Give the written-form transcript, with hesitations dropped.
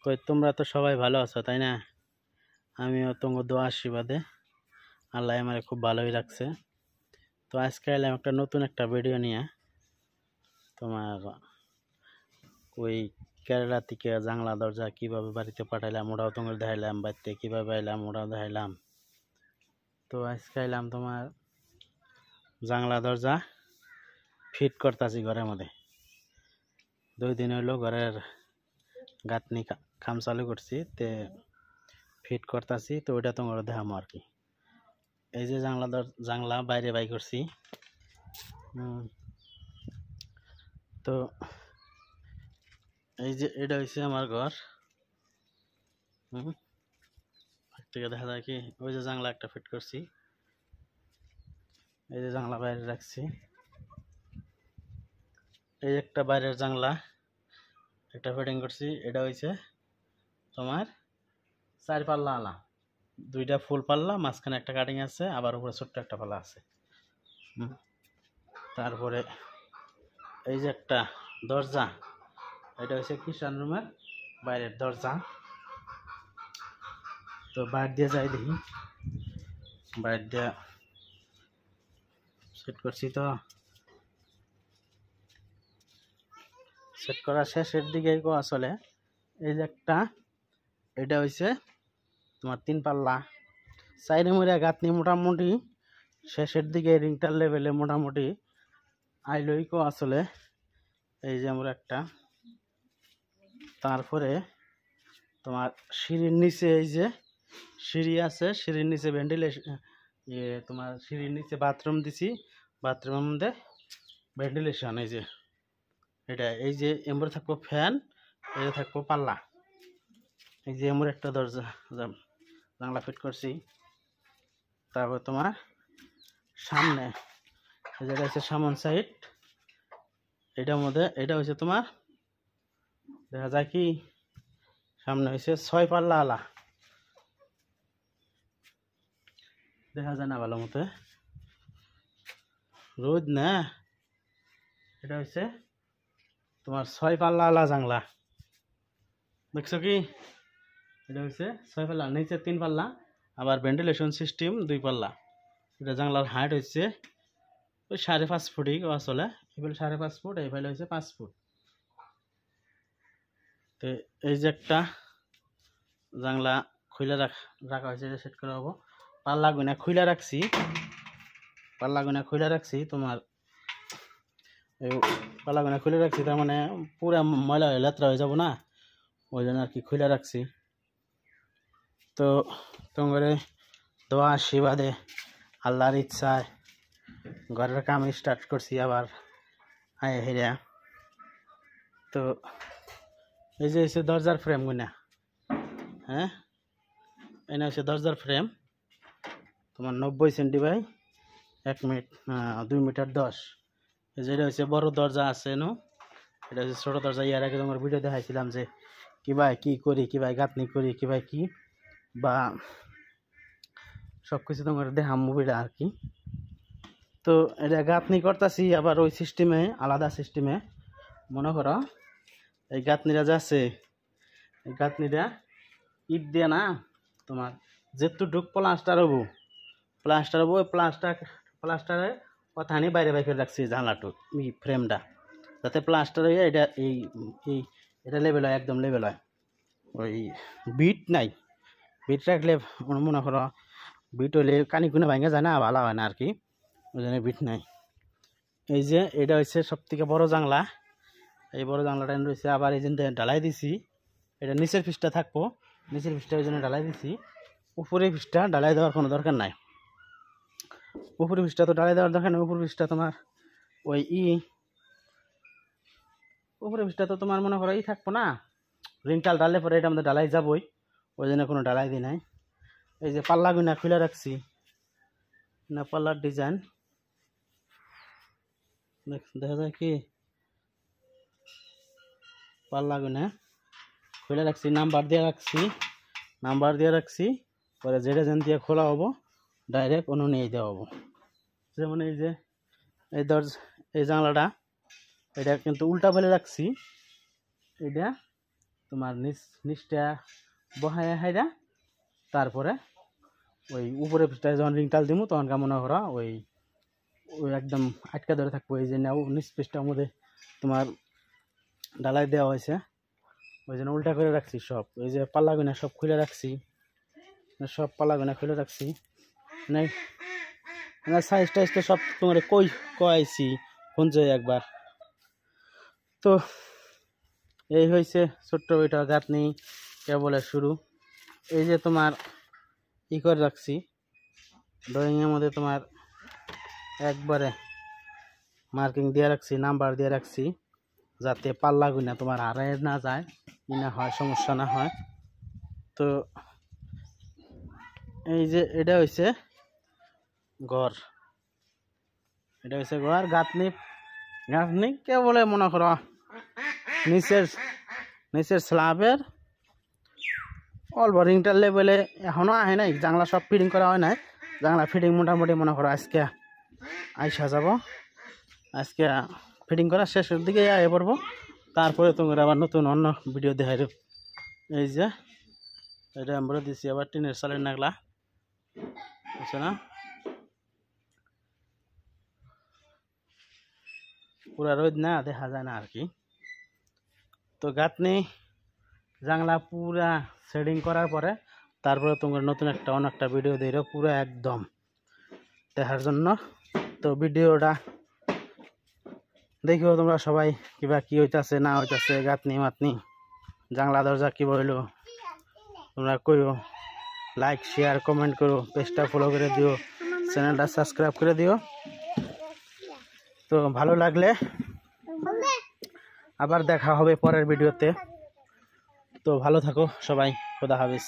কই তোমরা তো সবাই ভালো আছো তাই না? আমিও তোমার দোয়া আশীর্বাদে আল্লাহ আমারে খুব ভালোই রাখছে। তো আজকে এলাম একটা নতুন একটা ভিডিও নিয়ে। তোমার ওই কেরালা থেকে জানলা দরজা কিভাবে বাড়িতে পাঠাইলাম ওটাও তোমার দেখাইলাম, বাড়িতে কিভাবে এলাম ওটাও দেখাইলাম। তো আজকে এলাম তোমার জানলা দরজা ফিট করতেছি ঘরের মধ্যে। 2 দিন হইলো ঘরের গাঁথনি কাম চালু করছি, তে ফিট করতেছি। তো ওইটা তোমার দেখামো আর কি। এই যে জানলা বাইরে বাই করছি। তো এই যে এটা হচ্ছে আমার ঘর। থেকে দেখা যায় কি ওই যে জানলা একটা ফিট করছি, এই যে জানলা বাইরে রাখছি। এই একটা বাইরের জানলা একটা ফিটিং করছি। এটা হয়েছে তোমার 4 পাল্লা আলা, 2টা ফুল পাল্লা, মাঝখানে একটা কাটিং আছে, আবার উপরে ছোট্ট একটা পাল্লা আছে। তারপরে এই যে একটা দরজা, এটা হচ্ছে কিচেন রুমের বাইরের দরজা। তো বাইরে দিয়ে যাই দেখি, বাইরে দিয়ে সেট করছি। তো সেট করা শেষের দিকে আসলে এই যে একটা, এটা হয়েছে তোমার 3 পাল্লা, সাইডে মুড়ে গাঁথনি মোটামুটি শেষের দিকে রিংটার লেভেলে মোটামুটি আইলই আসলে। এই যে আমরা একটা, তারপরে তোমার সিঁড়ির নিচে এই যে সিঁড়ি আছে, সিঁড়ির নিচে ভেন্টিলেশন, তোমার সিঁড়ির নিচে বাথরুম দিছি, বাথরুমের মধ্যে ভেন্টিলেশন। এই যে এটা, এই যে এমর থাকবো ফ্যান, এটা থাকবো পাল্লা। এই যে এমর একটা দরজা জানলা ফিট করছি। তারপর তোমার সামনে যেটা হচ্ছে সামন সাইড, এটার মধ্যে এটা হচ্ছে তোমার দেখা যায় কি সামনে হয়েছে 6 পাল্লা আলা, দেখা যায় না ভালো মতো, রোদ না। এটা হচ্ছে তোমার 6 পাল্লা আলা জানলা, দেখছো কি? এটা হচ্ছে 6 পাল্লা, নিচে 3 পাল্লা, আবার ভেন্টিলেশন সিস্টেম 2 পাল্লা। এটা জানলার হাইট হচ্ছে ওই 5.5 ফুটই আসলে, এবার 5.5 ফুট, এই ফাইলে হচ্ছে 5 ফুট। তো এই যে একটা জানলা খুলে রাখা হয়েছে, এটা সেট করা হবো। পাল্লা গুনা খুলে রাখছি, পাল্লা গুনা খুলে রাখছি তোমার, এই পাল্লা গুনা খুলে রাখছি, তার মানে পুরা ময়লা হয়ে লেত্রা হয়ে যাবো না, ওই জন্য আর কি খুলে রাখছি। তো তোমার দোয়া আশীর্বাদে আল্লাহর ইচ্ছায় ঘরের কাম স্টার্ট করছি আবার আয় হেরিয়া। তো এই যে হচ্ছে দরজার ফ্রেম গুনা, হ্যাঁ এনে হচ্ছে দরজার ফ্রেম তোমার 90 সেন্টি বাই 2 মিটার 10। এই যে এটা হচ্ছে বড় দরজা আছে নো, এটা হচ্ছে ছোট দরজা। ইয়ার আগে তোমার ভিডিও দেখাইছিলাম যে কিভাবে কি করি, কিভাবে গাঁথনি করি, কিভাবে কি বা সব কিছু তোমার দেখাম মুভিটা আর কি। তো এটা গাঁথনি করতেছি আবার ওই সিস্টেমে, আলাদা সিস্টেমে। মনে করো এই গাঁথনিটা যাচ্ছে, এই গাঁথনিটা ইট দিয়ে না তোমার যেটুক প্লাস্টার হবো, ওই প্লাস্টারের কথানি বাইরে বাইরে রাখছি জানলাটুক ফ্রেমটা, যাতে প্লাস্টার হয়ে এটা এই এটা লেভেল হয়, একদম লেভেল হয়। ওই বিট নাই, বিট রাখলে মনে করো বিট হলে কানি কুনে ভাঙে যায় না, ভালো হয় না আর কি, ওই জন্য বিট নাই। এই যে এটা হচ্ছে সব থেকে বড় জানলা, এই বড় জানলাটা রয়েছে। আবার এই যে ঢালাই দিছি, এটা নিচের পিসটা থাকবো, নিচের পিসটা ওই জন্য ঢালাই দিছি। উপরের পিসটা ঢালাই দেওয়ার কোনো দরকার নাই, উপরের পিসটা তো ঢালাই দেওয়ার দরকার নেই। উপরের পিসটা তোমার ওই উপরের পিসটা তো তোমার মনে করো থাকবো না, রিংটাল ঢাললে পরে এটা আমাদের ঢালাই যাবই, ওই জন্য কোনো ঢালাই দিই নাই। এই যে পাল্লা গুনা খুলে রাখছি না, পাল্লার ডিজাইন দেখা যায় কি, পাল্লা গুনা খুলে রাখছি, নাম্বার দিয়ে রাখছি, পরে যেটা যেন দিয়ে খোলা হবো ডাইরেক্ট অন্য নিয়ে দেওয়া হবো। যেমন এই যে এই জানলাটা, এটা কিন্তু উল্টা ফেলে রাখছি, এটা তোমার নিচটা বহায় হাইরা তারপরে ওই উপরে যখন রিং টাল দিব তখন মনে করো ওই ওই একদম আটকা ধরে থাকবো। এই যে নিচ পেজটার মধ্যে তোমার ডালাই দেওয়া হয়েছে, ওই জন্য উল্টা করে রাখছি সব। এই যে পাল্লা গোনা সব খুলে রাখছি, সব পাল্লা গোনা খুলে রাখছি। সাইজ টাইজ তো সব তোমার কইছি ফোন যায় একবার। তো এই হয়েছে ছোট্ট ওইটা গাঁথনি কেবলের শুরু। এই যে তোমার করে রাখছি ড্রয়িংয়ের মধ্যে, তোমার একবারে মার্কিং দিয়ে রাখছি, নাম্বার দিয়ে রাখছি, যাতে পাল্লা গুনা তোমার হারায় না যায়, না হয় সমস্যা না হয়। তো এই যে এটা হয়েছে ঘর, এটা হয়েছে ঘর। গাঁথনি কে বলে মনে করো নিচের স্ল্যাবের অল্প রিংটার লেভেলে এখনো আহে নাই, জানলা সব ফিটিং করা হয় নাই। জানলা ফিটিং মোটামুটি মনে করো আজকে আইসা যাব, আজকে ফিটিং করা শেষের দিকে আয় পড়বো। তারপরে তোমরা আবার নতুন অন্য ভিডিও দেখাই। এই যে এটা আমরা দিচ্ছি আবার টিনের চালের নাগলা, বুঝছো না? পুরা রোদ না দেখা যায় না আর কি। তো গাঁথনি জানলা পুরা সেটিং করার পরে তারপরে তোমরা নতুন অন্য একটা ভিডিও দিও পুরা একদম দেখার জন্য। তো ভিডিওটা দেখিও তোমরা সবাই কিবা কি হইতাছে না হইতাছে, গাঁথনি মাতনি জানলা দরজা কি বইলো তোমরা কইও। লাইক শেয়ার কমেন্ট করো, পেজটা ফলো করে দিও, চ্যানেলটা সাবস্ক্রাইব করে দিও। তো ভালো লাগলে আবার দেখা হবে পরের ভিডিওতে। তো ভালো থাকো সবাই, খোদা হাফেজ।